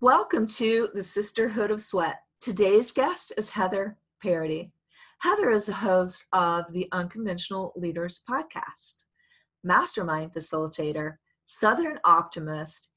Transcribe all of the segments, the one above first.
Welcome to the Sisterhood of Sweat. Today's guest is Heather Parady. Heather is the host of the Unconventional Leaders podcast, mastermind facilitator, Southern optimist,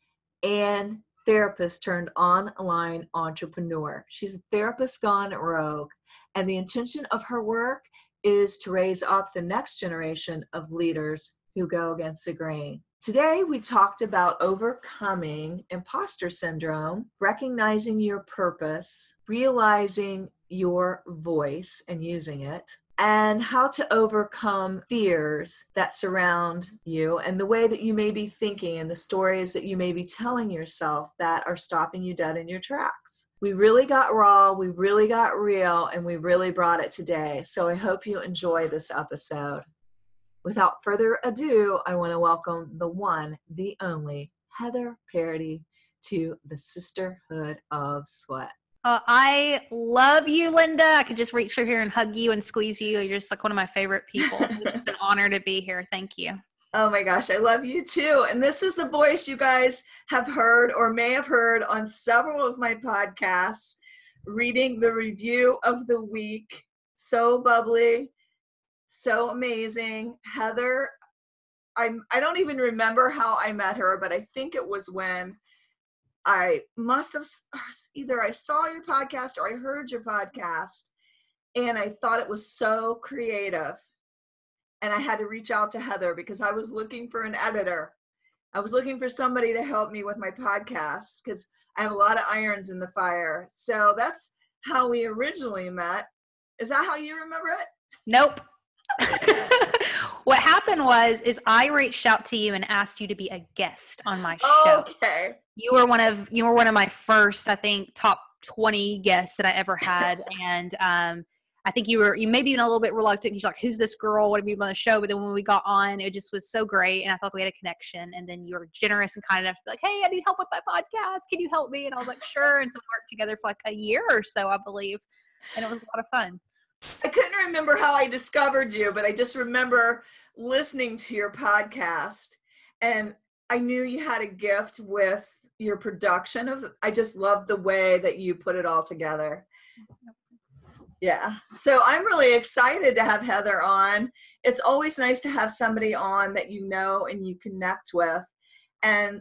and therapist turned online entrepreneur. She's a therapist gone rogue, and the intention of her work is to raise up the next generation of leaders who go against the grain. Today, we talked about overcoming imposter syndrome, recognizing your purpose, realizing your voice and using it, and how to overcome fears that surround you and the way that you may be thinking and the stories that you may be telling yourself that are stopping you dead in your tracks. We really got raw, we really got real, and we really brought it today. So I hope you enjoy this episode. Without further ado, I want to welcome the one, the only, Heather Parady to the Sisterhood of Sweat. I love you, Linda. I could just reach through here and hug you and squeeze you. You're just like one of my favorite people. So it's just an honor to be here. Thank you. Oh my gosh, I love you too. And this is the voice you guys have heard or may have heard on several of my podcasts, reading the review of the week. So bubbly. So amazing. Heather, I don't even remember how I met her, but I think it was when I must have either I saw your podcast or I heard your podcast, and I thought it was so creative. And I had to reach out to Heather because I was looking for an editor. I was looking for somebody to help me with my podcast because I have a lot of irons in the fire. So that's how we originally met. Is that how you remember it? Nope. What happened is I reached out to you and asked you to be a guest on my show. Okay. You were one of my first, I think, top 20 guests that I ever had. And I think you may be even a little bit reluctant because you're like, who's this girl? What have you been on the show? But then when we got on, it just was so great. And I felt we had a connection. And then you were generous and kind enough to be like, hey, I need help with my podcast. Can you help me? And I was like, sure. And so we worked together for like a year or so, I believe. And it was a lot of fun. I couldn't remember how I discovered you, but I just remember listening to your podcast, and I knew you had a gift with your production I just loved the way that you put it all together. Yeah. So I'm really excited to have Heather on. It's always nice to have somebody on that you know and you connect with. And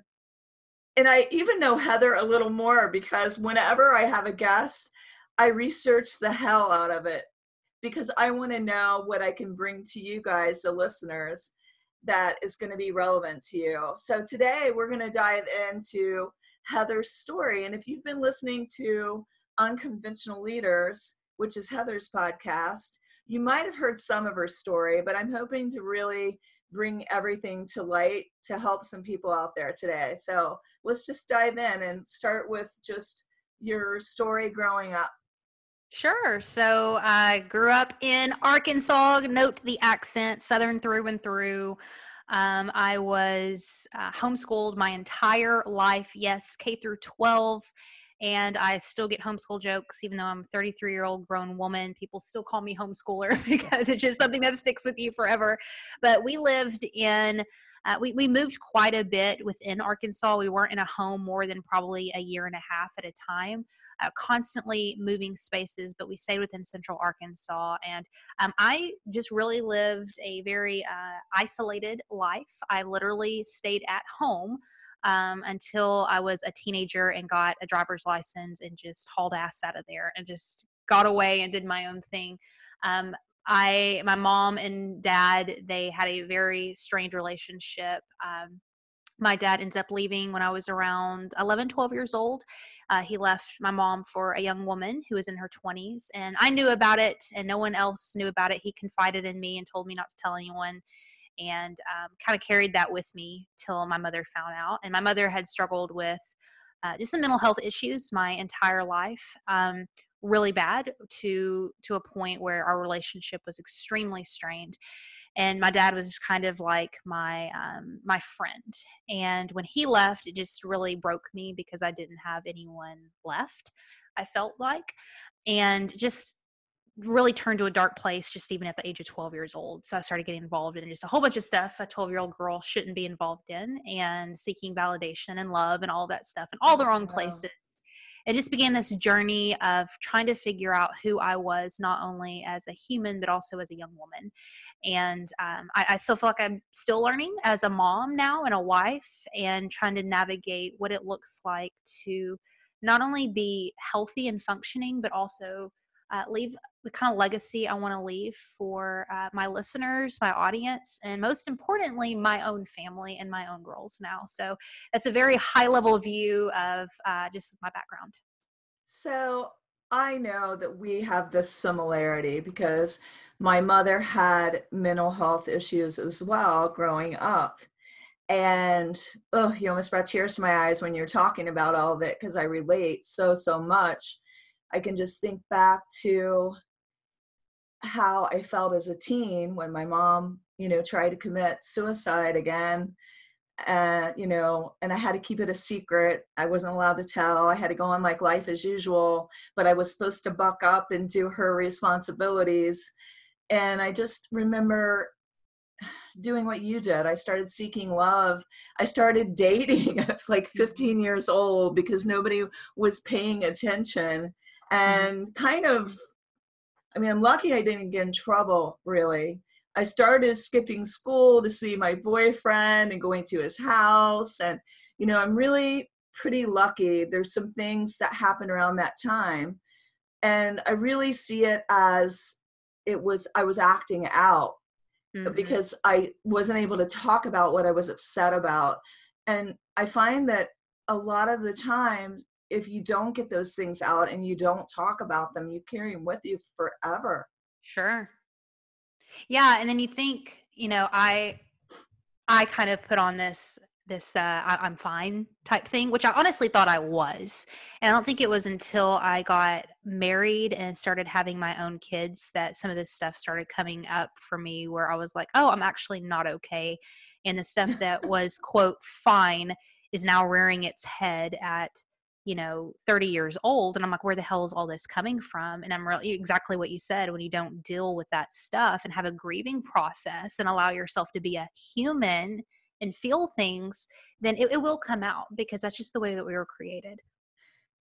I even know Heather a little more because whenever I have a guest, I research the hell out of it, because I want to know what I can bring to you guys, the listeners, that is going to be relevant to you. So today we're going to dive into Heather's story. And if you've been listening to Unconventional Leaders, which is Heather's podcast, you might have heard some of her story, but I'm hoping to really bring everything to light to help some people out there today. So let's just dive in and start with just your story growing up. Sure. So I grew up in Arkansas. Note the accent, Southern through and through. I was homeschooled my entire life. Yes, K through 12. And I still get homeschool jokes, even though I'm a 33-year-old grown woman. People still call me homeschooler because it's just something that sticks with you forever. But we lived in we moved quite a bit within Arkansas. We weren't in a home more than probably a year and a half at a time, constantly moving spaces, but we stayed within central Arkansas. And I just really lived a very isolated life. I literally stayed at home until I was a teenager and got a driver's license and just hauled ass out of there and just got away and did my own thing. My mom and dad, they had a very strained relationship. My dad ended up leaving when I was around 11, 12 years old. He left my mom for a young woman who was in her 20s, and I knew about it and no one else knew about it. He confided in me and told me not to tell anyone, and kind of carried that with me till my mother found out. And my mother had struggled with just some mental health issues my entire life. Really bad to a point where our relationship was extremely strained. And my dad was just kind of like my friend. And when he left, it just really broke me because I didn't have anyone left, I felt like, and just really turned to a dark place just even at the age of 12 years old. So I started getting involved in just a whole bunch of stuff a 12-year-old girl shouldn't be involved in, and seeking validation and love and all that stuff in all the wrong places. it just began this journey of trying to figure out who I was, not only as a human, but also as a young woman. And I still feel like I'm still learning as a mom now and a wife, and trying to navigate what it looks like to not only be healthy and functioning, but also leave the kind of legacy I want to leave for my listeners, my audience, and most importantly, my own family and my own girls now. So that's a very high level view of just my background. So I know that we have this similarity because my mother had mental health issues as well growing up. And oh, you almost brought tears to my eyes when you're talking about all of it, because I relate so much. I can just think back to how I felt as a teen when my mom, tried to commit suicide again. And I had to keep it a secret. I wasn't allowed to tell. I had to go on like life as usual, but I was supposed to buck up and do her responsibilities. And I just remember doing what you did. I started seeking love. I started dating at like 15 years old because nobody was paying attention. Mhm. And I'm lucky I didn't get in trouble, really. I started skipping school to see my boyfriend and going to his house. And, I'm really pretty lucky. There's some things that happened around that time. And I really see it as I was acting out Mhm. because I wasn't able to talk about what I was upset about. And I find that a lot of the time, if you don't get those things out and you don't talk about them, you carry them with you forever. Sure. Yeah, and then you think, I kind of put on I'm fine type thing, which I honestly thought I was. And I don't think it was until I got married and started having my own kids that some of this stuff started coming up for me, where I was like, oh, I'm actually not okay. And the stuff that was, quote, fine is now rearing its head at 30 years old. And I'm like, where the hell is all this coming from? And I'm really exactly what you said. When you don't deal with that stuff and have a grieving process and allow yourself to be a human and feel things, then it will come out, because that's just the way that we were created.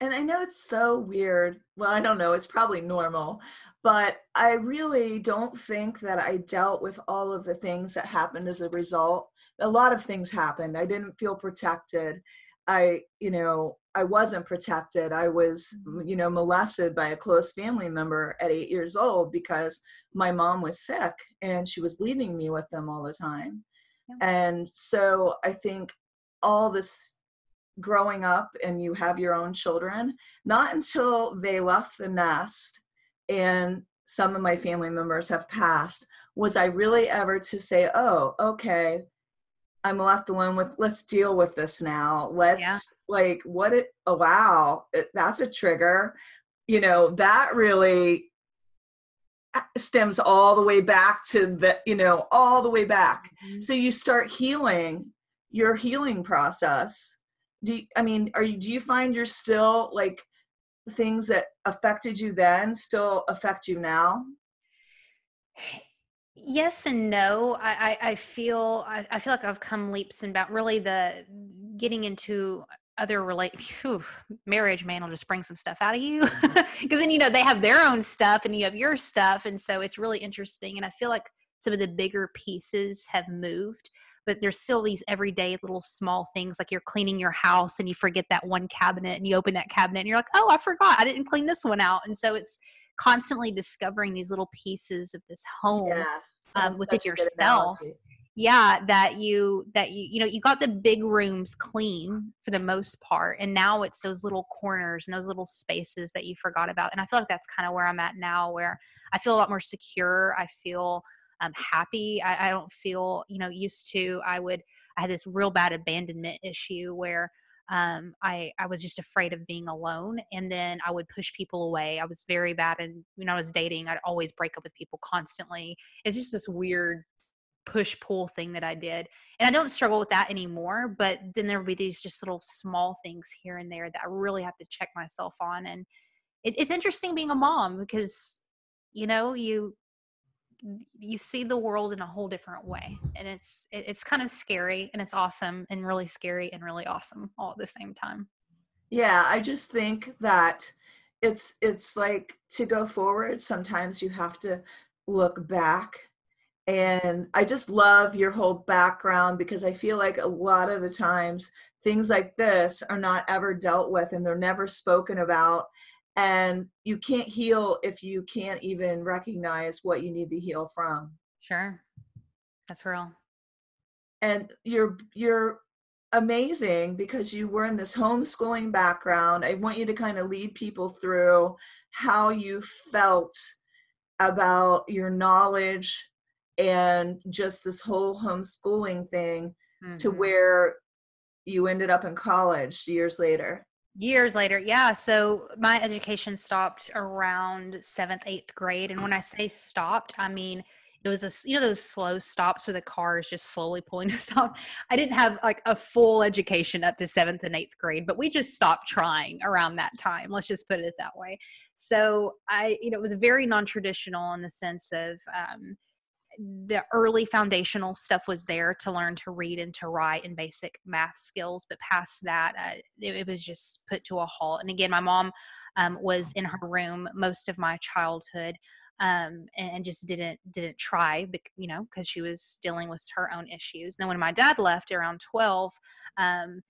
And I know it's so weird. Well, I don't know, it's probably normal, but I really don't think that I dealt with all of the things that happened as a result. A lot of things happened. I didn't feel protected. I wasn't protected. I was, Mhm. molested by a close family member at 8 years old because my mom was sick and she was leaving me with them all the time. Yeah. And so I think all this growing up and you have your own children, not until they left the nest and some of my family members have passed, was I really ever to say, oh, okay, I'm left alone with, let's deal with this now. Yeah. Let's oh, wow, that's a trigger. That really stems all the way back to all the way back. Mhm. So you start healing your healing process. Do you find you're still like things that affected you then still affect you now? Yes and no. I feel like I've come leaps and bounds. Really, the getting into other marriage, man, will just bring some stuff out of you, because then they have their own stuff and you have your stuff, and so it's really interesting. And I feel like some of the bigger pieces have moved, but there's still these everyday little small things, like you're cleaning your house and you forget that one cabinet, and you open that cabinet and you're like, oh, I forgot, I didn't clean this one out, and so it's constantly discovering these little pieces of this home Yeah, that was within such a good yourself. analogy. Yeah, you got the big rooms clean for the most part, and now it's those little corners and those little spaces that you forgot about. And I feel like that's kind of where I'm at now, where I feel a lot more secure. I feel happy. I don't feel, used to, I had this real bad abandonment issue where I was just afraid of being alone, and then I would push people away. I was very bad, and when I was dating, I'd always break up with people constantly. It's just this weird push pull thing that I did. And I don't struggle with that anymore, but then there will be these just little small things here and there that I really have to check myself on. And it's interesting being a mom, because you know you see the world in a whole different way, and it's kind of scary, and it's awesome, and really scary and really awesome all at the same time. Yeah, I just think that it's like to go forward, sometimes you have to look back. And I just love your whole background because I feel like a lot of the times things like this are not ever dealt with and they're never spoken about. And you can't heal if you can't even recognize what you need to heal from. Sure. That's real. And you're amazing because you were in this homeschooling background. I want you to kind of lead people through how you felt about your knowledge and just this whole homeschooling thing to Hmm. where you ended up in college years later. Years later, yeah. So my education stopped around seventh, eighth grade. And when I say stopped, I mean, it was those slow stops where the car is just slowly pulling to stop. I didn't have like a full education up to seventh and eighth grade, but we just stopped trying around that time. Let's just put it that way. So it was very non-traditional in the sense of, the early foundational stuff was there to learn to read and to write and basic math skills, but past that, it was just put to a halt. And again, my mom was in her room most of my childhood, and just didn't try, because she was dealing with her own issues. And then when my dad left around 12, um,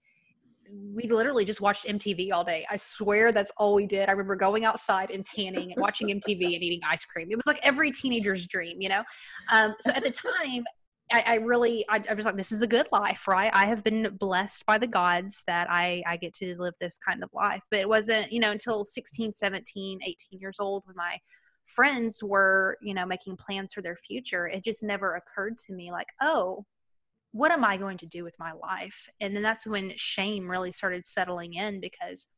we literally just watched MTV all day. I swear that's all we did. I remember going outside and tanning and watching MTV and eating ice cream. It was like every teenager's dream. So at the time, I was like, this is the good life, right? I have been blessed by the gods that I get to live this kind of life. But it wasn't, until 16, 17, 18 years old when my friends were, making plans for their future. It just never occurred to me like, oh, what am I going to do with my life? And then that's when shame really started settling in, because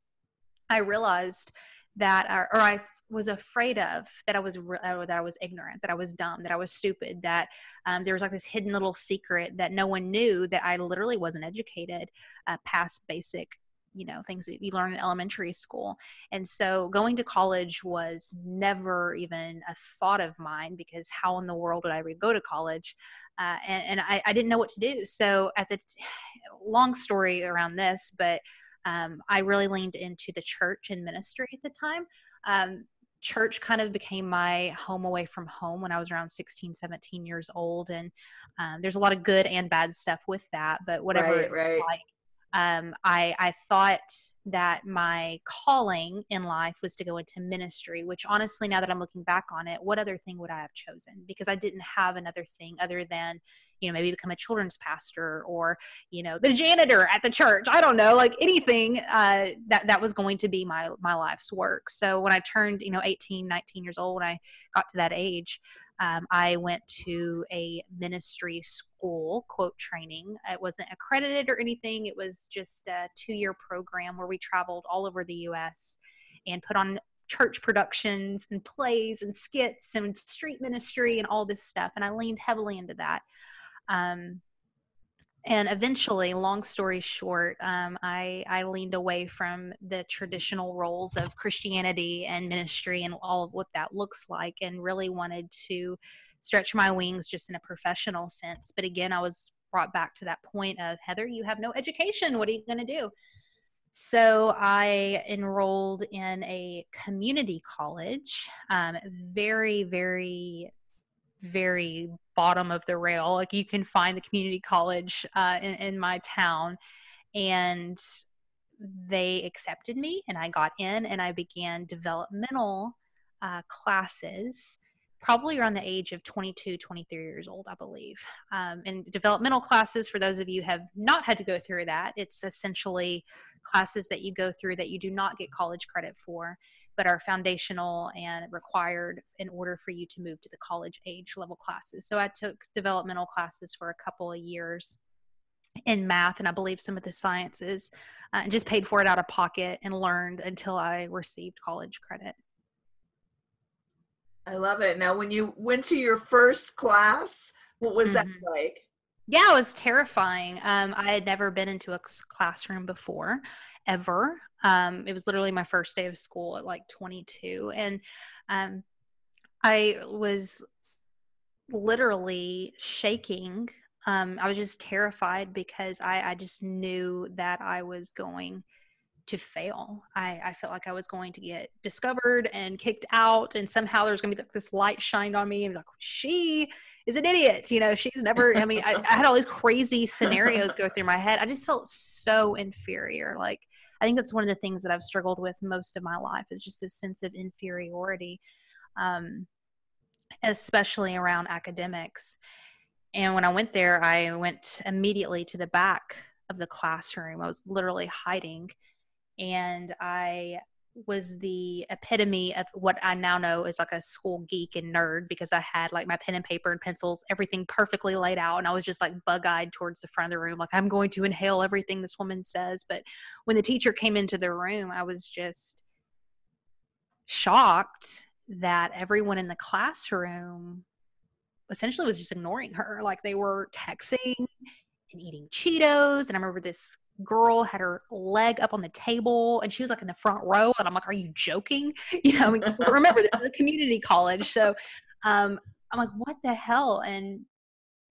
I realized that, or I was afraid of that that I was ignorant, that I was dumb, that I was stupid, that there was like this hidden little secret that no one knew, that I literally wasn't educated past basic, things that you learn in elementary school. And so going to college was never even a thought of mine, because how in the world would I go to college? And I didn't know what to do. So long story around this, but I really leaned into the church and ministry at the time. Um, Church kind of became my home away from home when I was around 16, 17 years old. And there's a lot of good and bad stuff with that, but whatever Right, it looked right. like, I thought that my calling in life was to go into ministry, which honestly, now that I'm looking back on it, what other thing would I have chosen? Because I didn't have another thing other than, maybe become a children's pastor, or, the janitor at the church. I don't know, like anything that was going to be my life's work. So when I turned, 18, 19 years old, when I got to that age, I went to a ministry school, quote, training. It wasn't accredited or anything. It was just a 2-year program where we traveled all over the US and put on church productions and plays and skits and street ministry and all this stuff. And I leaned heavily into that. Um, and eventually, long story short, I leaned away from the traditional roles of Christianity and ministry and all of what that looks like, and really wanted to stretch my wings just in a professional sense. But again, I was brought back to that point of, Heather, you have no education. What are you going to do? So I enrolled in a community college, very, very, very bottom of the rail. Like, you can find the community college in my town, and they accepted me, and I got in, and I began developmental classes probably around the age of 22, 23 years old, I believe. And developmental classes, for those of you who have not had to go through that, it's essentially classes that you go through that you do not get college credit for, but are foundational and required in order for you to move to the college age level classes. So I took developmental classes for a couple of years in math, and I believe some of the sciences, and just paid for it out of pocket and learned until I received college credit. I love it. Now, when you went to your first class, what was that Mm-hmm. like? Yeah, it was terrifying. I had never been into a classroom before, ever. It was literally my first day of school at like 22. And um, I was literally shaking. I was just terrified because I just knew that I was going to fail. I felt like I was going to get discovered and kicked out, and somehow there's going to be like this light shined on me and be like, she is an idiot. You know, she's never, I mean, I had all these crazy scenarios go through my head. I just felt so inferior. Like, I think that's one of the things that I've struggled with most of my life is just this sense of inferiority, especially around academics. And when I went there, I went immediately to the back of the classroom. I was literally hiding, and I was the epitome of what I now know is like a school geek and nerd, because I had like my pen and paper and pencils, everything perfectly laid out. And I was just like bug-eyed towards the front of the room. Like, I'm going to inhale everything this woman says. But when the teacher came into the room, I was just shocked that everyone in the classroom essentially was just ignoring her. Like, they were texting and eating Cheetos. And I remember this girl had her leg up on the table and she was like in the front row. And I'm like, are you joking? You know, I mean, remember, this is a community college. So I'm like, what the hell? And,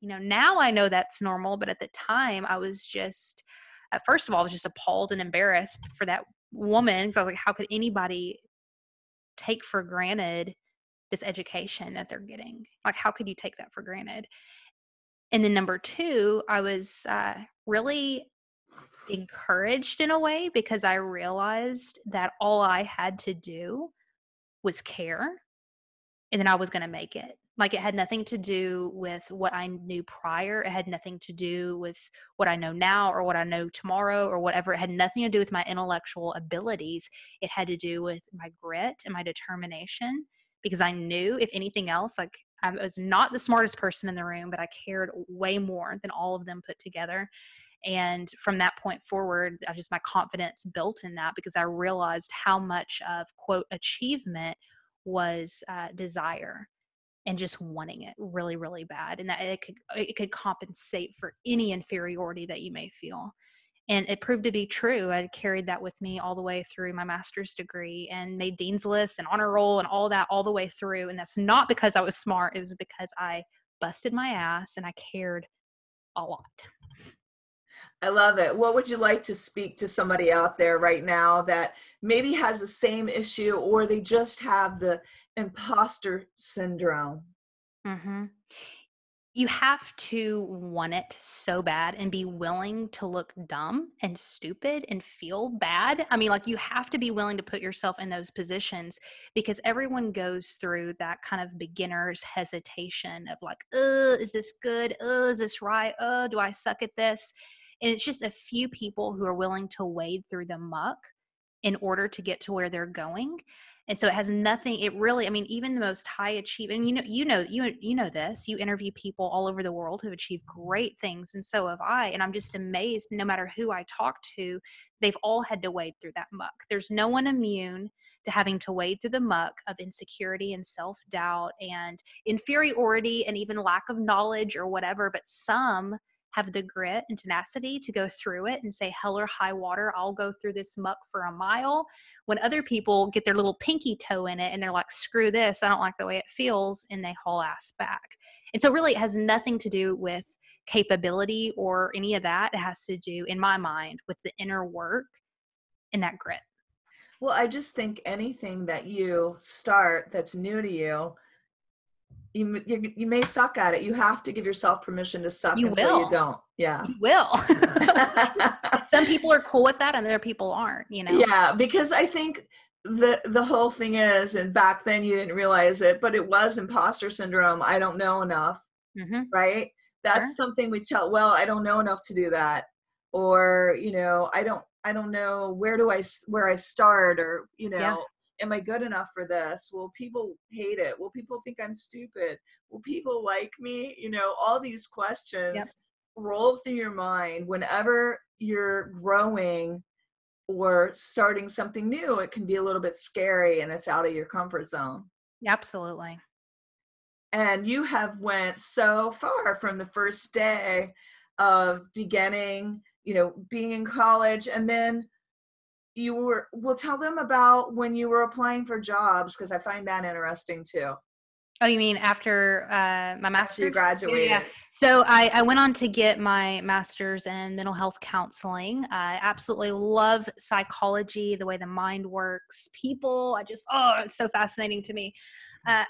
you know, now I know that's normal. But at the time, I was just, first of all, I was just appalled and embarrassed for that woman. Because I was like, how could anybody take for granted this education that they're getting? Like, how could you take that for granted? And then number two, I was really encouraged in a way, because I realized that all I had to do was care, and then I was going to make it. Like, it had nothing to do with what I knew prior. It had nothing to do with what I know now or what I know tomorrow or whatever. It had nothing to do with my intellectual abilities. It had to do with my grit and my determination, because I knew, if anything else, like, I was not the smartest person in the room, but I cared way more than all of them put together. And from that point forward, my confidence built in that, because I realized how much of, quote, achievement was desire and just wanting it really, really bad. And that it could compensate for any inferiority that you may feel. And it proved to be true. I carried that with me all the way through my master's degree and made dean's lists and honor roll and all that all the way through. And that's not because I was smart. It was because I busted my ass and I cared a lot. I love it. What would you like to speak to somebody out there right now that maybe has the same issue, or they just have the imposter syndrome? Mm-hmm. You have to want it so bad and be willing to look dumb and stupid and feel bad. I mean, like, you have to be willing to put yourself in those positions, because everyone goes through that kind of beginner's hesitation of like, is this good? Is this right? Do I suck at this? And it's just a few people who are willing to wade through the muck in order to get to where they're going. And so it has nothing, it really, I mean, even the most high achieving, you know this, you interview people all over the world who have achieved great things. And so have I. And I'm just amazed, no matter who I talk to, they've all had to wade through that muck. There's no one immune to having to wade through the muck of insecurity and self-doubt and inferiority and even lack of knowledge or whatever. But some have the grit and tenacity to go through it and say, hell or high water, I'll go through this muck for a mile. When other people get their little pinky toe in it and they're like, screw this, I don't like the way it feels, and they haul ass back. And so really, it has nothing to do with capability or any of that. It has to do, in my mind, with the inner work and that grit. Well, I just think anything that you start that's new to you, you may suck at it. You have to give yourself permission to suck You until you will. don't. Yeah. You will. Some people are cool with that and other people aren't, you know? Yeah, because I think the whole thing is, and back then you didn't realize it, but it was imposter syndrome. I don't know enough, Mm-hmm. right? Sure. That's something we tell, well, I don't know enough to do that. Or, I don't know where I start, or, Yeah. am I good enough for this? Will people hate it? Will people think I'm stupid? Will people like me? All these Yep. questions roll through your mind whenever you're growing or starting something new. It can be a little bit scary and it's out of your comfort zone. Absolutely. And you have went so far from the first day of beginning, being in college, and then we'll tell them about when you were applying for jobs, because I find that interesting too. Oh, you mean after my after you master's? Yeah, yeah. graduated? So I went on to get my master's in mental health counseling. I absolutely love psychology, the way the mind works, people. It's so fascinating to me.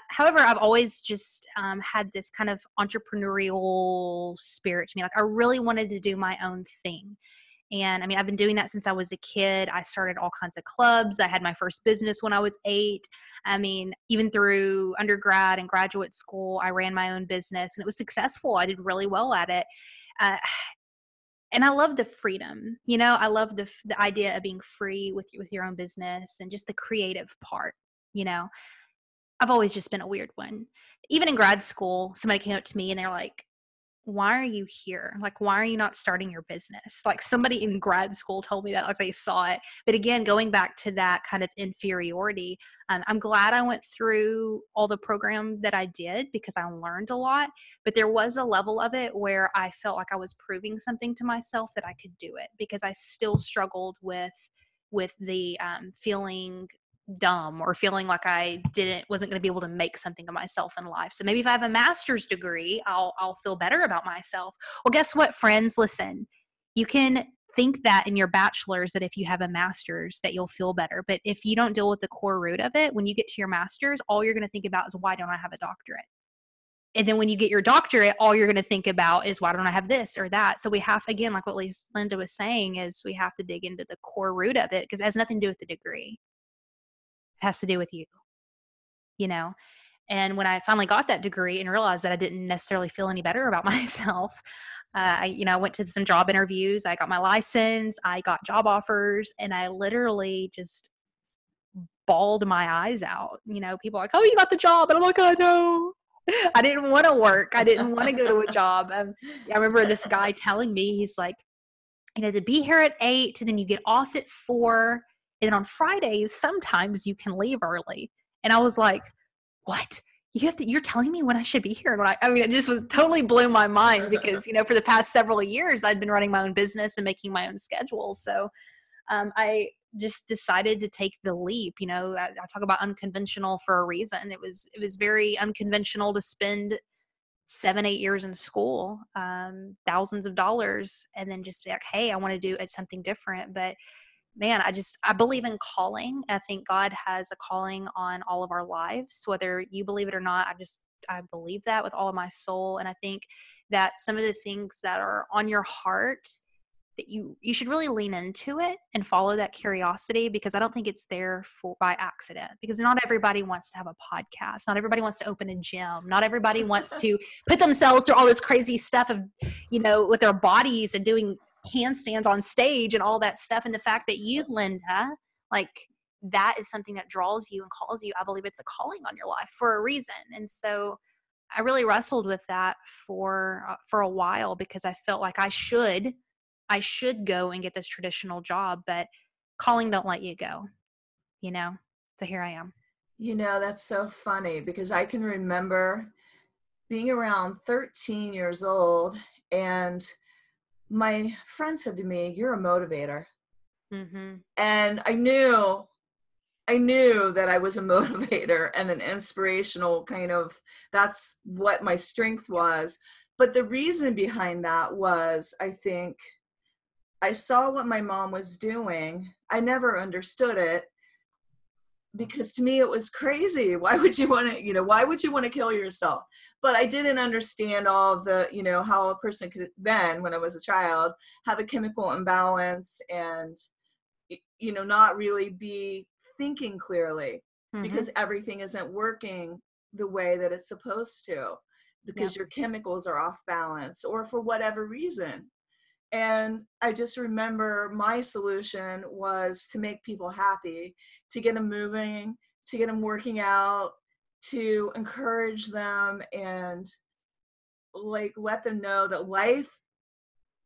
However, I've always just had this kind of entrepreneurial spirit to me. Like I really wanted to do my own thing. And I mean, I've been doing that since I was a kid. I started all kinds of clubs. I had my first business when I was 8. I mean, even through undergrad and graduate school, I ran my own business and it was successful. I did really well at it. Uh, and I love the freedom. I love the idea of being free with your own business and just the creative part. You know, I've always just been a weird one. Even in grad school, somebody came up to me and they're like, why are you here? Like, why are you not starting your business? Like somebody in grad school told me that, like they saw it. But again, going back to that kind of inferiority, I'm glad I went through all the program that I did because I learned a lot. But there was a level of it where I felt like I was proving something to myself that I could do it because I still struggled with the feeling dumb or feeling like I wasn't going to be able to make something of myself in life. So maybe if I have a master's degree, I'll feel better about myself. Well, guess what, friends? Listen, you can think that in your bachelor's that if you have a master's that you'll feel better. But if you don't deal with the core root of it, when you get to your master's, all you're going to think about is why don't I have a doctorate? And then when you get your doctorate, all you're going to think about is why don't I have this or that? So we have, again, like what Linda was saying, is we have to dig into the core root of it because it has nothing to do with the degree. It has to do with you, you know? And when I finally got that degree and realized that I didn't necessarily feel any better about myself, I went to some job interviews. I got my license, I got job offers, and I literally just bawled my eyes out. People are like, "Oh, you got the job," and I'm like, "I know." I didn't want to work. I didn't want to go to a job. I remember this guy telling me, he's like, to be here at 8, and then you get off at 4, and on Fridays sometimes you can leave early. And I was like, what? You're telling me when I should be here. And it just was totally blew my mind because, for the past several years, I'd been running my own business and making my own schedule. So I just decided to take the leap. I talk about unconventional for a reason. It was very unconventional to spend 7-8 years in school, thousands of dollars, and then just be like, hey, I want to do something different. But man, I believe in calling. I think God has a calling on all of our lives, whether you believe it or not. I believe that with all of my soul. And I think that some of the things that are on your heart, that you should really lean into it and follow that curiosity, because I don't think it's there by accident, because not everybody wants to have a podcast. Not everybody wants to open a gym. Not everybody wants to put themselves through all this crazy stuff of, with their bodies and doing handstands on stage and all that stuff. And the fact that you, Linda, like, that is something that draws you and calls you. I believe it's a calling on your life for a reason. And so I really wrestled with that for a while, because I felt like I should go and get this traditional job, but calling don't let you go, so here I am. That's so funny because I can remember being around 13 years old, and my friend said to me, "You're a motivator." Mm-hmm. And I knew that I was a motivator and an inspirational kind of, that's what my strength was. But the reason behind that was, I think, I saw what my mom was doing. I never understood it because to me it was crazy. Why would you want to, why would you want to kill yourself? But I didn't understand all of the, how a person could then, when I was a child, have a chemical imbalance and, not really be thinking clearly Mm-hmm. because everything isn't working the way that it's supposed to, Yep. because your chemicals are off balance or for whatever reason. And I just remember my solution was to make people happy, to get them moving, to get them working out, to encourage them and like let them know that life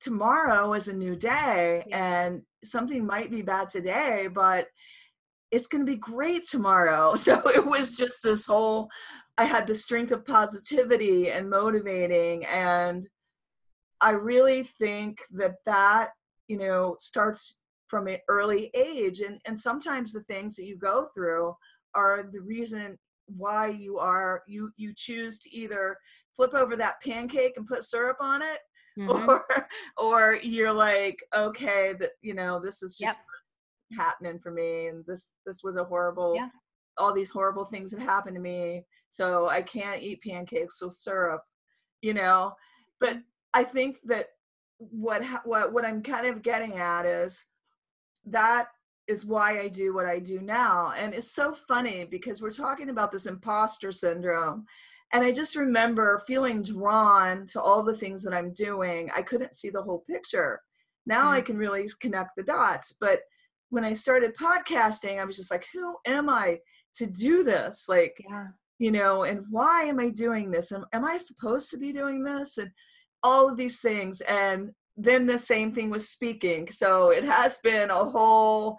tomorrow is a new day, Yes. and something might be bad today, but it's going to be great tomorrow. So it was just this whole, I had the strength of positivity and motivating. And I really think that starts from an early age. And sometimes the things that you go through are the reason why you choose to either flip over that pancake and put syrup on it, Mm-hmm. or you're like, okay, that, this is Yep. just happening for me, and this was a horrible, Yeah. all these horrible things have happened to me, so I can't eat pancakes with syrup, you know. But I think that what I'm kind of getting at is that is why I do what I do now. And it's so funny because we're talking about this imposter syndrome. And I just remember feeling drawn to all the things that I'm doing. I couldn't see the whole picture. Now I can really connect the dots. But when I started podcasting, I was just like, who am I to do this? Like, Yeah. and why am I doing this? Am I supposed to be doing this? And all of these things. And then the same thing with speaking. So it has been a whole,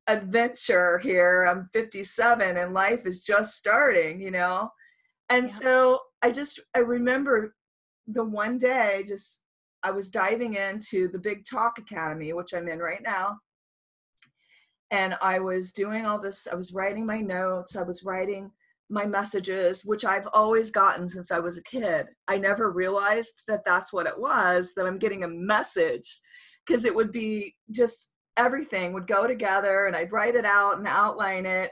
adventure here. I'm 57 and life is just starting, And Yeah. so I remember the one day, I was diving into the Big Talk Academy, which I'm in right now. And I was doing all this. I was writing my notes. I was writing my messages, which I've always gotten since I was a kid. I never realized that that's what it was, that I'm getting a message, because it would be just everything would go together and I'd write it out and outline it.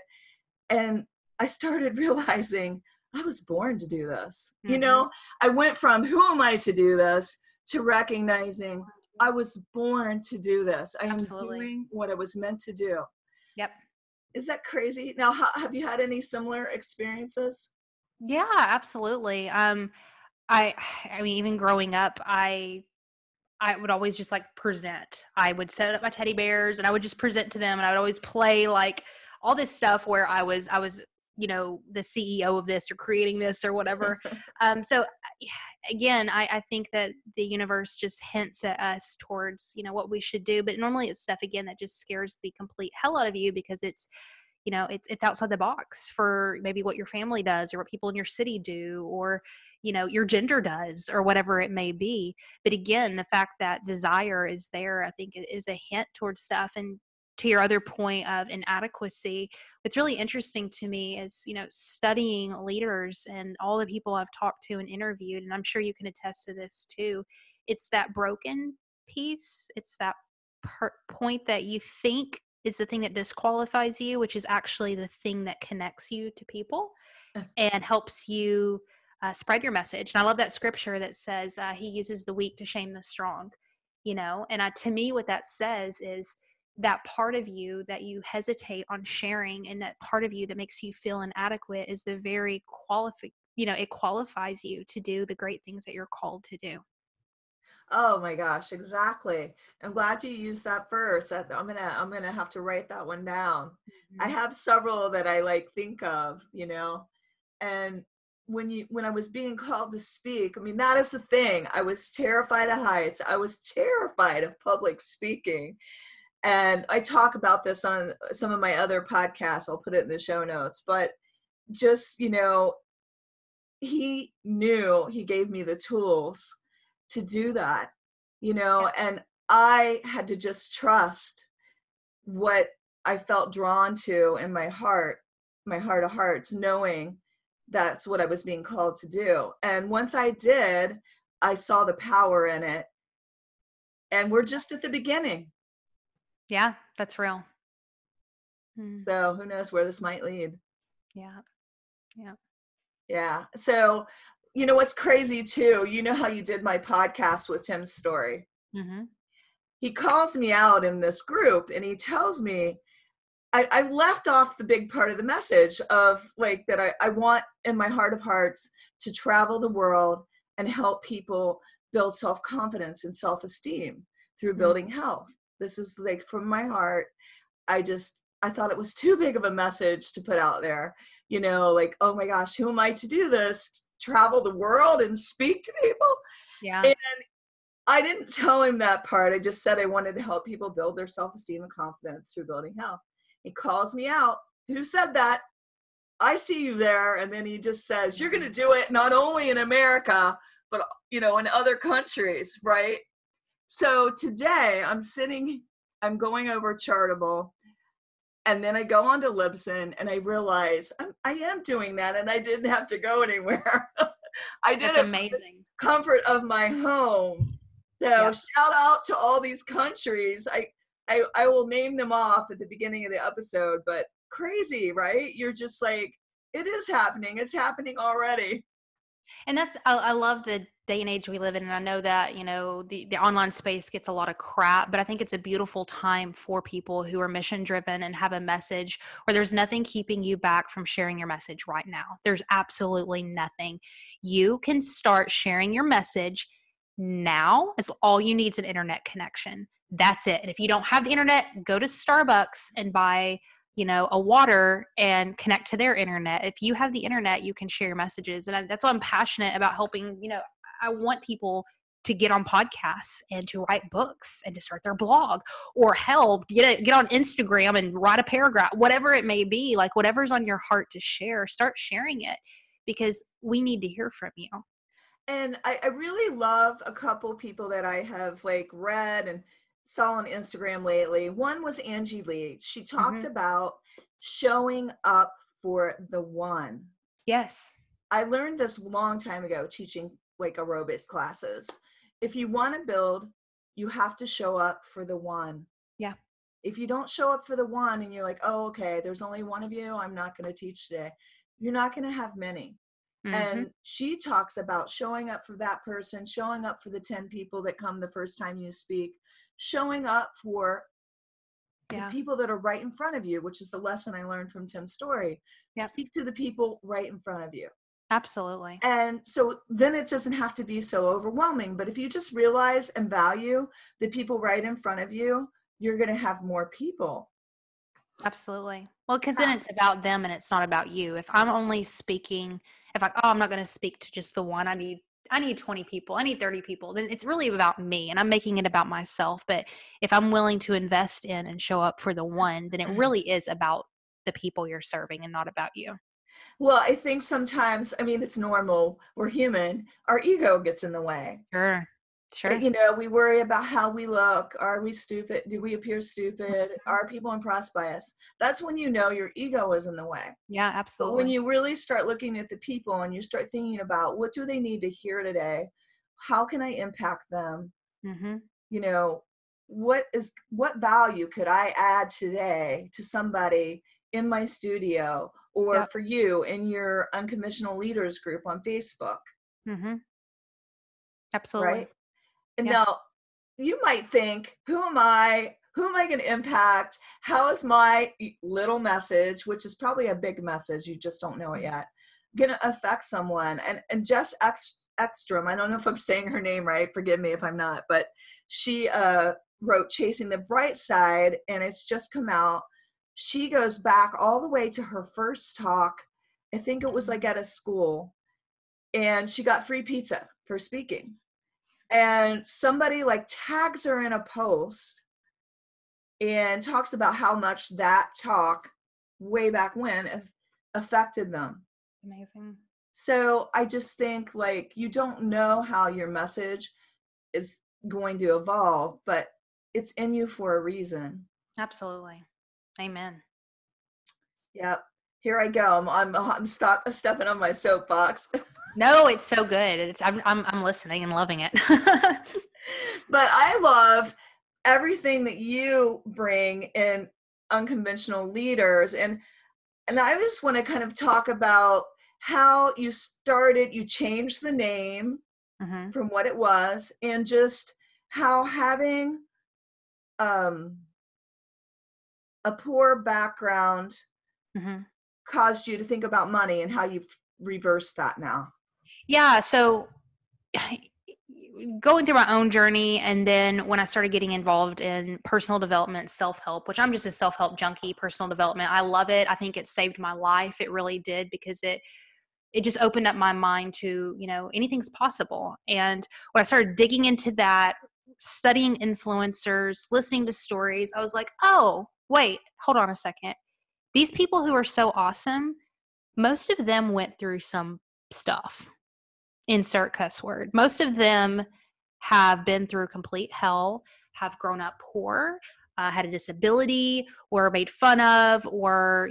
And I started realizing I was born to do this. Mm-hmm. I went from who am I to do this to recognizing I was born to do this. I am Absolutely. doing what I was meant to do. Yep. Is that crazy? Now, have you had any similar experiences? Yeah, absolutely. I I mean, even growing up, I would always just like present. I would set up my teddy bears and I would just present to them, and I would always play like all this stuff where I was the CEO of this or creating this or whatever. So again, I think that the universe just hints at us towards what we should do, but normally it's stuff again that just scares the complete hell out of you because it's outside the box for maybe what your family does or what people in your city do or your gender does or whatever it may be. But again, the fact that desire is there, I think, is a hint towards stuff. And to your other point of inadequacy, what's really interesting to me is studying leaders and all the people I've talked to and interviewed, and I'm sure you can attest to this too. It's that broken piece. It's that point that you think is the thing that disqualifies you, which is actually the thing that connects you to people and helps you spread your message. And I love that scripture that says he uses the weak to shame the strong, and to me, what that says is that part of you that you hesitate on sharing and that part of you that makes you feel inadequate is the very it qualifies you to do the great things that you're called to do. Oh my gosh, exactly. I'm glad you used that verse. I'm gonna have to write that one down. I Mm-hmm. have several that I like think of, and when I was being called to speak, I mean, that is the thing. I was terrified of heights. I was terrified of public speaking. And I talk about this on some of my other podcasts. I'll put it in the show notes. But just, he gave me the tools to do that, Yeah. and I had to just trust what I felt drawn to in my heart of hearts, knowing that's what I was being called to do. And once I did, I saw the power in it. And we're just at the beginning. Yeah, that's real. Mm. So who knows where this might lead. Yeah. Yeah. Yeah. So, what's crazy too, how you did my podcast with Tim's story. Mm-hmm. He calls me out in this group and he tells me, I left off the big part of the message of like that I want in my heart of hearts to travel the world and help people build self-confidence and self-esteem through Mm. building health. This is like from my heart. I thought it was too big of a message to put out there, like, oh my gosh, who am I to do this? Travel the world and speak to people? Yeah. And I didn't tell him that part. I just said I wanted to help people build their self-esteem and confidence through building health. He calls me out. Who said that? I see you there. And then he just says, you're going to do it not only in America, but, in other countries, right? So today I'm going over Chartable And then I go on to Libsyn and I realize I am doing that and I didn't have to go anywhere. I did That's it from the amazing. comfort of my home. So Yep. shout out to all these countries. I will name them off at the beginning of the episode, but crazy, right? You're just like, it is happening. It's happening already. And I love the day and age we live in. And I know that, the online space gets a lot of crap, but I think it's a beautiful time for people who are mission driven and have a message where there's nothing keeping you back from sharing your message right now. There's absolutely nothing. You can start sharing your message now. It's all you need is an internet connection. That's it. And if you don't have the internet, go to Starbucks and buy a water and connect to their internet. If you have the internet, you can share your messages. And that's why I'm passionate about helping. I want people to get on podcasts and to write books and to start their blog, or hell, get on Instagram and write a paragraph, whatever it may be, like whatever's on your heart to share, start sharing it, because we need to hear from you. And I really love a couple people that I have like read and saw on Instagram lately. One was Angie Lee. She talked about showing up for the one. Yes. I learned this a long time ago teaching like aerobics classes. If you want to build, you have to show up for the one. Yeah. If you don't show up for the one and you're like, oh, okay, there's only one of you, I'm not going to teach today, you're not going to have many. And she talks about showing up for that person, showing up for the 10 people that come the first time you speak, showing up for the people that are right in front of you, which is the lesson I learned from Tim's story. Yep. Speak to the people right in front of you. Absolutely. And so then it doesn't have to be so overwhelming. But if you just realize and value the people right in front of you, you're going to have more people. Absolutely. Well, because then it's about them and it's not about you. If I'm only speaking, I'm not going to speak to just the one, I need 20 people, I need 30 people, then it's really about me and I'm making it about myself. But if I'm willing to invest in and show up for the one, then it really is about the people you're serving and not about you. Well, I think sometimes, it's normal. We're human. Our ego gets in the way. Sure. We worry about how we look. Are we stupid? Do we appear stupid? Are people impressed by us? That's when you know your ego is in the way. Yeah, But when absolutely. you really start looking at the people and you start thinking about what do they need to hear today? How can I impact them? What value could I add today to somebody in my studio or for you in your Unconventional Leaders group on Facebook? Absolutely. Right? And now you might think, who am I? Who am I going to impact? How is my little message, which is probably a big message, you just don't know it yet, going to affect someone? And Jess Ekstrom, I don't know if I'm saying her name right, forgive me if I'm not, but she wrote Chasing the Bright Side, and it's just come out. She goes back all the way to her first talk. I think it was like at a school, and she got free pizza for speaking. And somebody like tags her in a post and talks about how much that talk way back when affected them. Amazing. So I just think like you don't know how your message is going to evolve, but it's in you for a reason. Absolutely. Amen. Yep. Here I go. I'm stepping on my soapbox. No, it's so good. I'm listening and loving it. But I love everything that you bring in Unconventional Leaders. And I just want to kind of talk about how you changed the name from what it was, and just how having a poor background caused you to think about money and how you've reversed that now. Yeah. So going through my own journey, and then when I started getting involved in personal development, self-help, which I'm just a self-help junkie, personal development, I love it. I think it saved my life. It really did, because it just opened up my mind to, anything's possible. And when I started digging into that, studying influencers, listening to stories, I was like, oh, wait, hold on a second. These people who are so awesome, most of them went through some stuff. Insert cuss word. Most of them have been through complete hell, have grown up poor, had a disability, were made fun of, or,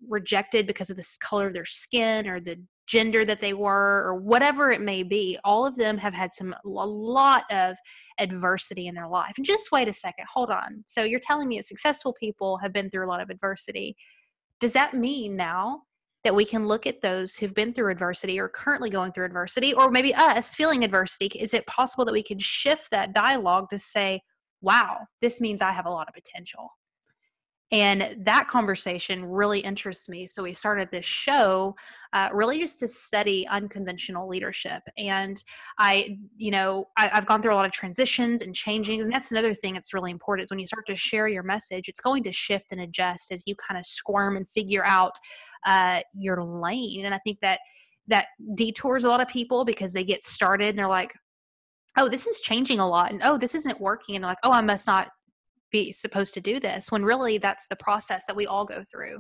rejected because of the color of their skin or the gender that they were, or whatever it may be. All of them have had a lot of adversity in their life. And just wait a second, hold on. So you're telling me that successful people have been through a lot of adversity. Does that mean now that we can look at those who've been through adversity or currently going through adversity, or maybe us feeling adversity? Is it possible that we could shift that dialogue to say, wow, this means I have a lot of potential? And that conversation really interests me. So we started this show really just to study unconventional leadership. And I've gone through a lot of transitions and changings. And that's another thing that's really important is when you start to share your message, it's going to shift and adjust as you kind of squirm and figure out your lane. And I think that detours a lot of people because they get started and they're like, oh, this is changing a lot. And oh, this isn't working. And they're like, oh, I must not be supposed to do this, when really that's the process that we all go through.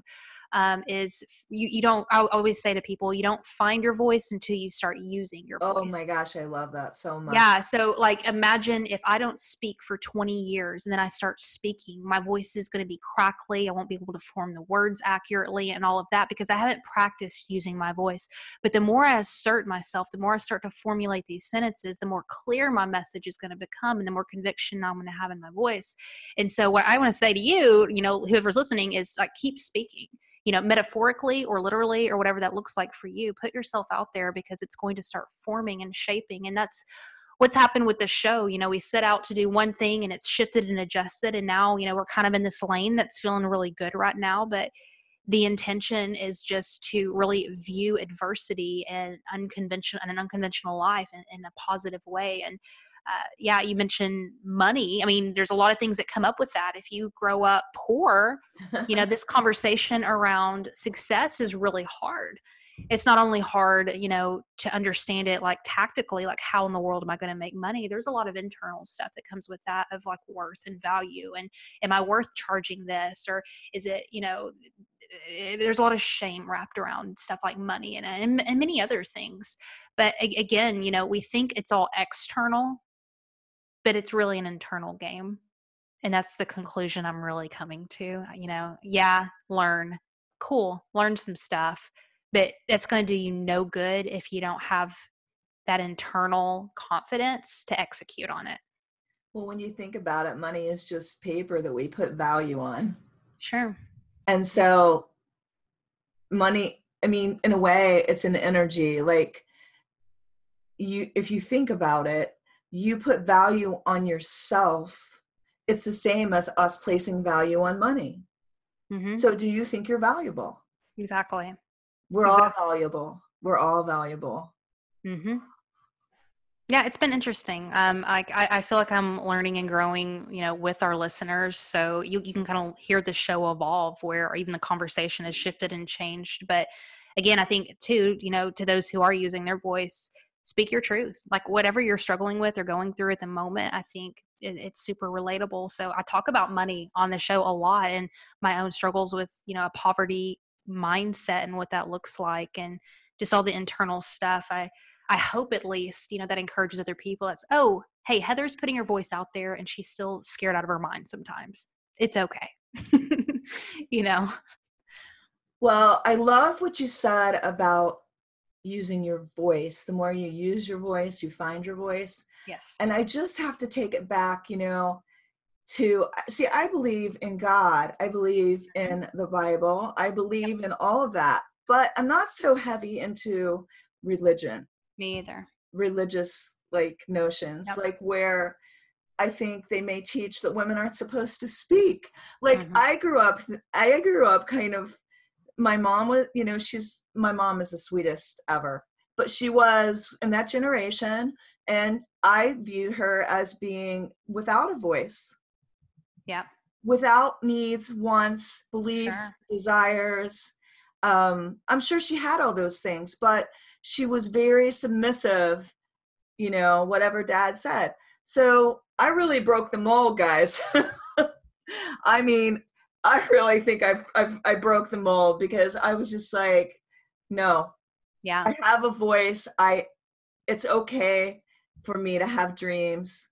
Is you don't, I always say to people, you don't find your voice until you start using your Oh voice. my gosh, I love that so much. Yeah. So like, imagine if I don't speak for 20 years and then I start speaking, my voice is going to be crackly. I won't be able to form the words accurately and all of that because I haven't practiced using my voice. But the more I assert myself, the more I start to formulate these sentences, the more clear my message is going to become and the more conviction I'm going to have in my voice. And so what I want to say to you, whoever's listening, is like, keep speaking. Metaphorically or literally or whatever that looks like for you. Put yourself out there because it's going to start forming and shaping. And that's what's happened with the show. We set out to do one thing and it's shifted and adjusted. And now, we're kind of in this lane that's feeling really good right now. But the intention is just to really view adversity and an unconventional life in a positive way. And you mentioned money. I mean, there's a lot of things that come up with that. If you grow up poor, this conversation around success is really hard. It's not only hard, to understand it like tactically, like how in the world am I going to make money? There's a lot of internal stuff that comes with that of like worth and value. And am I worth charging this? Or is it, there's a lot of shame wrapped around stuff like money and many other things. But again, we think it's all external, but it's really an internal game. And that's the conclusion I'm really coming to. Learn. Cool. Learn some stuff, but that's going to do you no good if you don't have that internal confidence to execute on it. Well, when you think about it, money is just paper that we put value on. Sure. And so money, I mean, in a way, it's an energy. Like if you think about it, you put value on yourself. It's the same as us placing value on money. Mm-hmm. So do you think you're valuable? Exactly. We're all valuable. We're all valuable. Mm-hmm. Yeah, it's been interesting. I feel like I'm learning and growing, with our listeners. So you can kind of hear the show evolve where even the conversation has shifted and changed. But again, I think too, to those who are using their voice, speak your truth. Like whatever you're struggling with or going through at the moment, I think it's super relatable. So I talk about money on the show a lot and my own struggles with, a poverty mindset and what that looks like and just all the internal stuff. I hope at least, that encourages other people. It's, oh, hey, Heather's putting her voice out there and she's still scared out of her mind sometimes. It's okay. Well, I love what you said about using your voice. The more you use your voice, you find your voice. Yes. And I just have to take it back, to see, I believe in God. I believe in the Bible. I believe in all of that, but I'm not so heavy into religion. Me either. Religious notions, where I think they may teach that women aren't supposed to speak. I grew up kind of, my mom was, my mom is the sweetest ever, but she was in that generation and I viewed her as being without a voice. Yeah. Without needs, wants, beliefs, desires. I'm sure she had all those things, but she was very submissive, whatever dad said. So I really broke the mold, guys. I mean, I really think I broke the mold because I was just like, no, I have a voice. It's okay for me to have dreams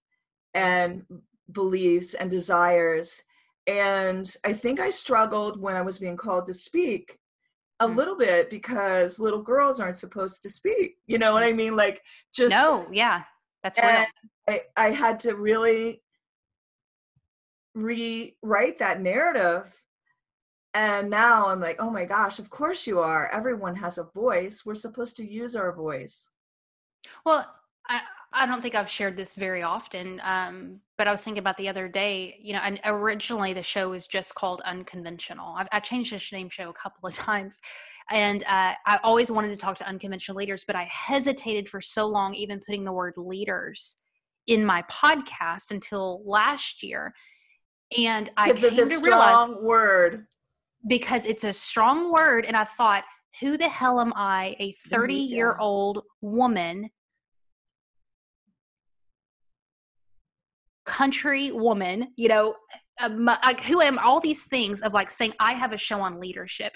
and beliefs and desires. And I think I struggled when I was being called to speak a little bit because little girls aren't supposed to speak. You know what I mean? Like just, No, yeah, that's and real. I had to really rewrite that narrative. And now I'm like, oh my gosh, of course you are. Everyone has a voice. We're supposed to use our voice. Well, I don't think I've shared this very often, but I was thinking about the other day, and originally the show was just called Unconventional. I changed the name show a couple of times, and I always wanted to talk to unconventional leaders, but I hesitated for so long even putting the word leaders in my podcast until last year. And I Because it's a came to realize, strong word. because it's a strong word, and I thought, who the hell am I, a There you go. 30-year-old woman, country woman, like, who am all these things of like saying I have a show on leadership.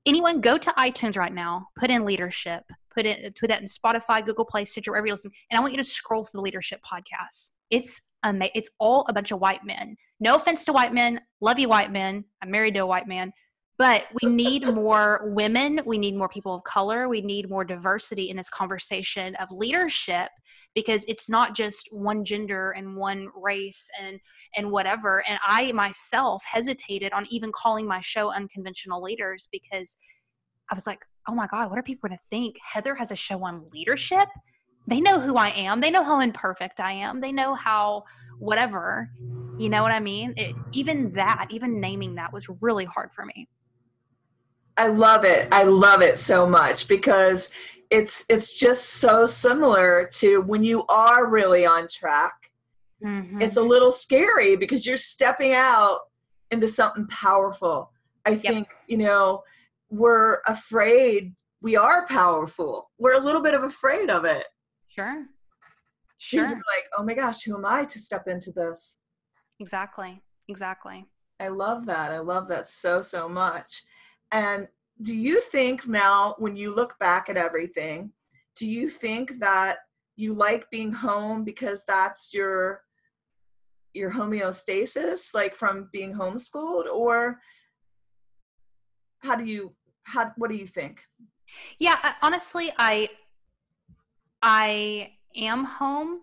Anyone go to iTunes right now, put in leadership, put that in Spotify, Google Play, Stitcher, wherever you listen, and I want you to scroll through the leadership podcasts. It's amazing. It's all a bunch of white men. No offense to white men, love you white men. I'm married to a white man. But we need more women. We need more people of color. We need more diversity in this conversation of leadership, because it's not just one gender and one race and whatever. And I myself hesitated on even calling my show Unconventional Leaders, because I was like, oh my God, what are people going to think? Heather has a show on leadership. They know who I am. They know how imperfect I am. They know how whatever, you know what I mean? Even naming that was really hard for me. I love it. I love it so much because it's just so similar to when you are really on track. Mm-hmm. It's a little scary because you're stepping out into something powerful. I Yep. think, we're afraid we are powerful. We're a little bit of afraid of it. Sure. Because Sure. we're like, oh my gosh, who am I to step into this? Exactly. Exactly. I love that. I love that so, so much. And do you think now, when you look back at everything, do you think that you like being home because that's your homeostasis, like from being homeschooled, or what do you think? Yeah, honestly, I am home,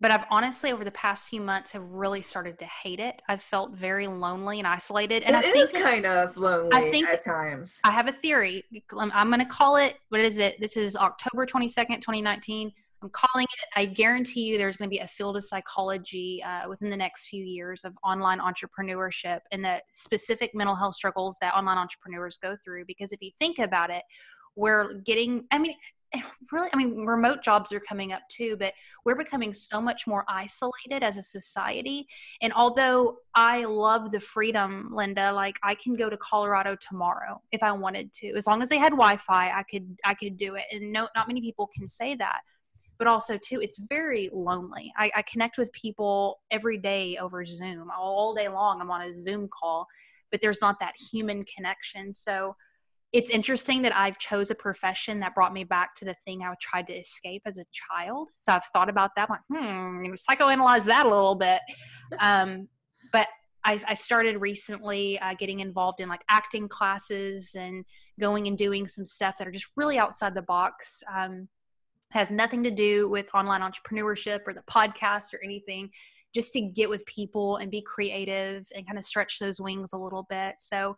but I've honestly over the past few months have really started to hate it. I've felt very lonely and isolated, and It is kind of I lonely think at times. I have a theory. I'm going to call it, what is it? This is October 22nd, 2019. I'm calling it, I guarantee you there's going to be a field of psychology within the next few years of online entrepreneurship and the specific mental health struggles that online entrepreneurs go through. Because if you think about it, we're getting, remote jobs are coming up too, but we're becoming so much more isolated as a society. And although I love the freedom, Linda, like I can go to Colorado tomorrow if I wanted to, as long as they had Wi-Fi, I could do it. And no, not many people can say that. But also too, it's very lonely. I connect with people every day over Zoom. All day long I'm on a Zoom call, but there's not that human connection. So it's interesting that I've chose a profession that brought me back to the thing I tried to escape as a child. So I've thought about that. I'm like, psychoanalyze that a little bit. But I started recently getting involved in like acting classes and going and doing some stuff that are just really outside the box. Has nothing to do with online entrepreneurship or the podcast or anything, just to get with people and be creative and kind of stretch those wings a little bit. So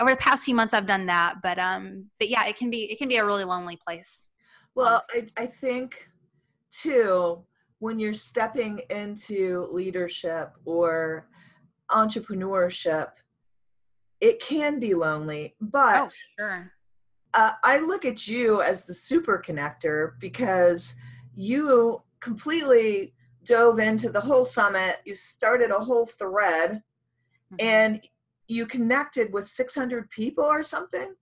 over the past few months I've done that, but yeah, it can be a really lonely place. Well, I think too, when you're stepping into leadership or entrepreneurship, it can be lonely, Oh, but sure. I look at you as the super connector because you completely dove into the whole summit. You started a whole thread and you connected with 600 people or something.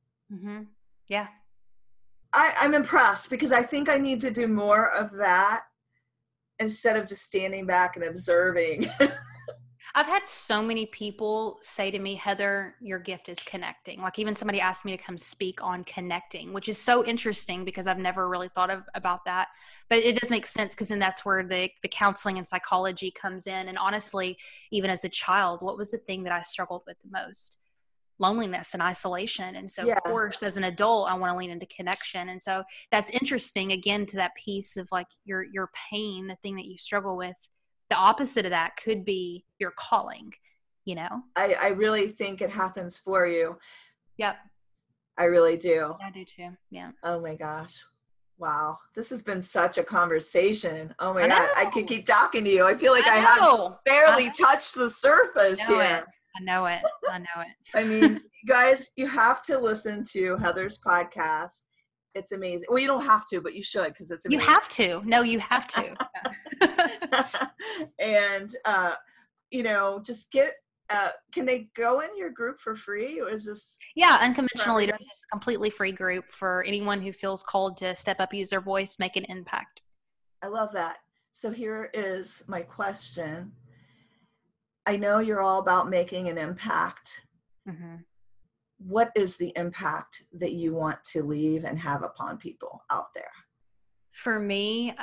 Yeah. I'm impressed because I think I need to do more of that instead of just standing back and observing. I've had so many people say to me, Heather, your gift is connecting. Like even somebody asked me to come speak on connecting, which is so interesting because I've never really thought about that. But it does make sense because then that's where the counseling and psychology comes in. And honestly, even as a child, what was the thing that I struggled with the most? Loneliness and isolation. And so of Yeah, course, as an adult, I want to lean into connection. And so that's interesting again to that piece of like your pain, the thing that you struggle with. The opposite of that could be your calling, you know? I really think it happens for you. Yep. I really do. I do too. Yeah. Oh my gosh. Wow. This has been such a conversation. Oh my I God. I could know. keep talking to you. I feel like I I have know. barely touched the surface I know it. here. I know it. I know it. I mean, you guys, you have to listen to Heather's podcast. It's amazing. Well, you don't have to, but you should because it's You amazing. have to. No, you have to. And, just can they go in your group for free or is this? Yeah, Unconventional Leaders is a completely free group for anyone who feels called to step up, use their voice, make an impact. I love that. So here is my question. I know you're all about making an impact. Mm-hmm. What is the impact that you want to leave and have upon people out there? For me,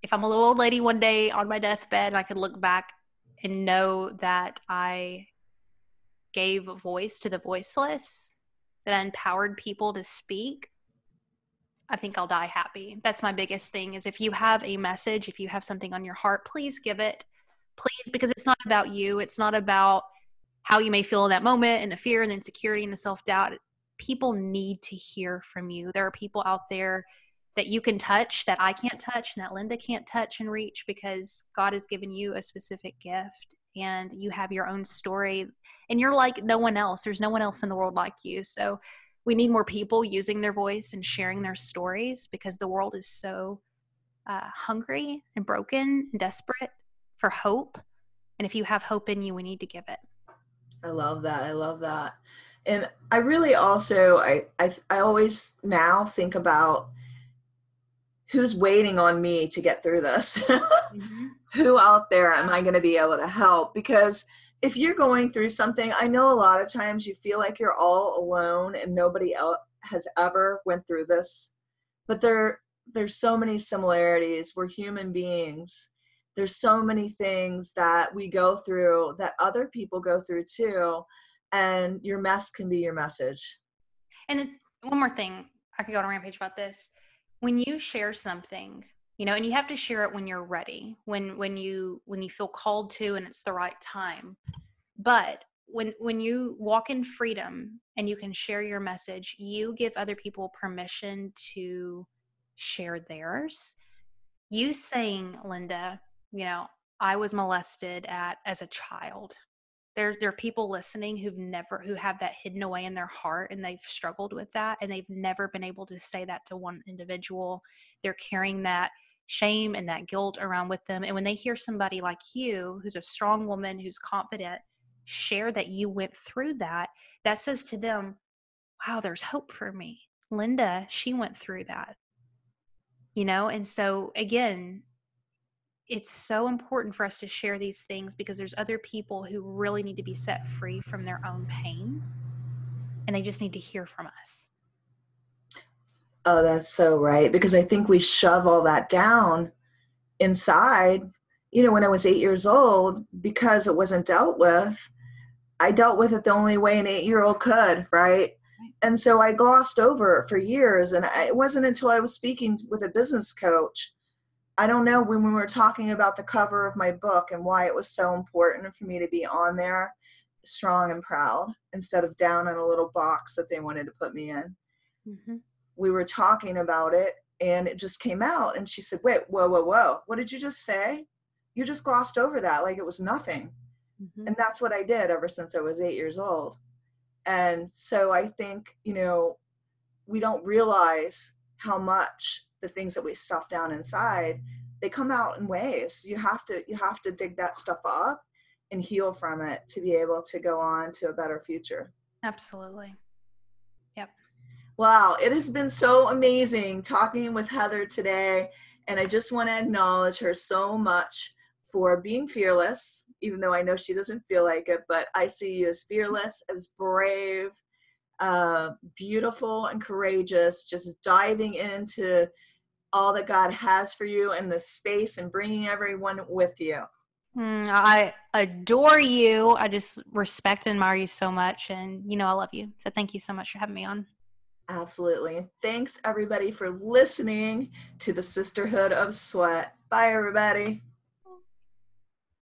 if I'm a little old lady one day on my deathbed, I could look back and know that I gave voice to the voiceless, that I empowered people to speak. I think I'll die happy. That's my biggest thing is if you have a message, if you have something on your heart, please give it. Please, because it's not about you. It's not about how you may feel in that moment and the fear and the insecurity and the self-doubt. People need to hear from you. There are people out there that you can touch that I can't touch and that Linda can't touch and reach because God has given you a specific gift and you have your own story and you're like no one else. There's no one else in the world like you. So we need more people using their voice and sharing their stories because the world is so hungry and broken and desperate for hope. And if you have hope in you, we need to give it. I love that. I love that. And I really also, I always now think about who's waiting on me to get through this. Mm-hmm. Who out there am I going to be able to help? Because if you're going through something, I know a lot of times you feel like you're all alone and nobody else has ever went through this. But there's so many similarities. We're human beings. There's so many things that we go through that other people go through too. And your mess can be your message. And then one more thing, I could go on a rampage about this. When you share something, and you have to share it when you're ready, when you feel called to and it's the right time. But when you walk in freedom and you can share your message, you give other people permission to share theirs. You saying, Linda, I was molested as a child. There are people listening who have that hidden away in their heart and they've struggled with that and they've never been able to say that to one individual. They're carrying that shame and that guilt around with them. And when they hear somebody like you, who's a strong woman, who's confident, share that you went through that, that says to them, wow, there's hope for me. Linda, she went through that, And so again, it's so important for us to share these things because there's other people who really need to be set free from their own pain and they just need to hear from us. Oh, that's so right. Because I think we shove all that down inside. When I was 8 years old, because it wasn't dealt with, I dealt with it the only way an 8-year-old could, right? And so I glossed over it for years. And it wasn't until I was speaking with a business coach, I don't know, when we were talking about the cover of my book and why it was so important for me to be on there, strong and proud, instead of down in a little box that they wanted to put me in. Mm-hmm. We were talking about it and it just came out. And she said, wait, whoa. What did you just say? You just glossed over that like it was nothing. Mm-hmm. And that's what I did ever since I was 8 years old. And so I think, we don't realize how much the things that we stuff down inside, they come out in ways. You have to dig that stuff up and heal from it to be able to go on to a better future. Absolutely. Yep. Wow, it has been so amazing talking with Heather today. And I just want to acknowledge her so much for being fearless, even though I know she doesn't feel like it, but I see you as fearless, as brave, beautiful and courageous, just diving into all that God has for you in this space and bringing everyone with you. I adore you. I just respect and admire you so much. And, I love you. So thank you so much for having me on. Absolutely. Thanks, everybody, for listening to the Sisterhood of Sweat. Bye, everybody.